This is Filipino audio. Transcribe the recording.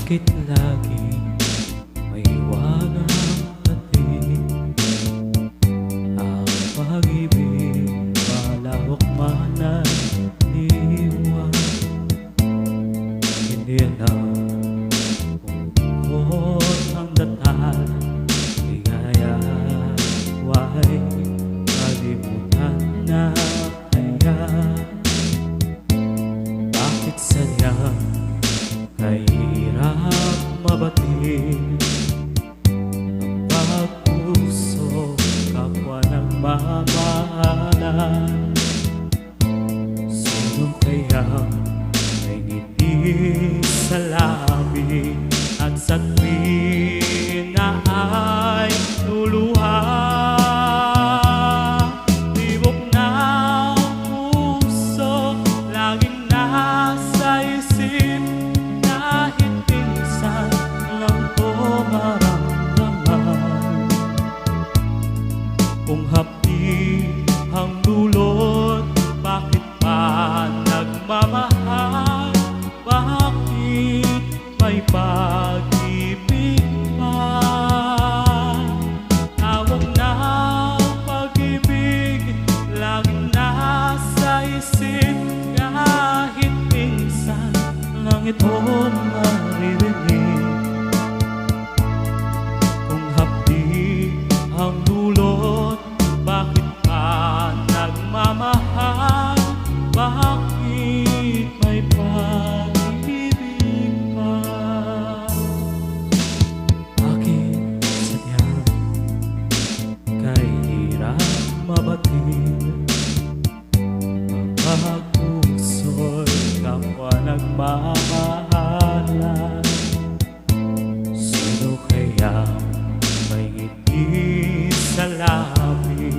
Bakit laging may wagang hatid? Ang pag-ibig malawak man ay diwa. Hindi alam kung bukod ang datal ligaya ay kalimutan na kaya. Bakit sadyang kahirap mabatid ang pagpuso kapwa nagmamahalan? Sino kaya may ngiti sa labi at sa tuwing na ay luluha? Tibok ng puso laging nasa isip, kahit minsan lang to maramdaman. Kung hapdi ang dulot, bakit pa nagmamahal? Bakit may pag-ibig pa? Tawag ng pag-ibig laging nasa isip, kahit minsan lang ito maririnig. Kung hapdi ang dulot, bakit pa nagmamahal? Bakit may pag-ibig pa? Bakit sadyang kahirap mabatid ang pagpuso'y kapwa nagmamahalan? Sino kaya may ngiti sa labi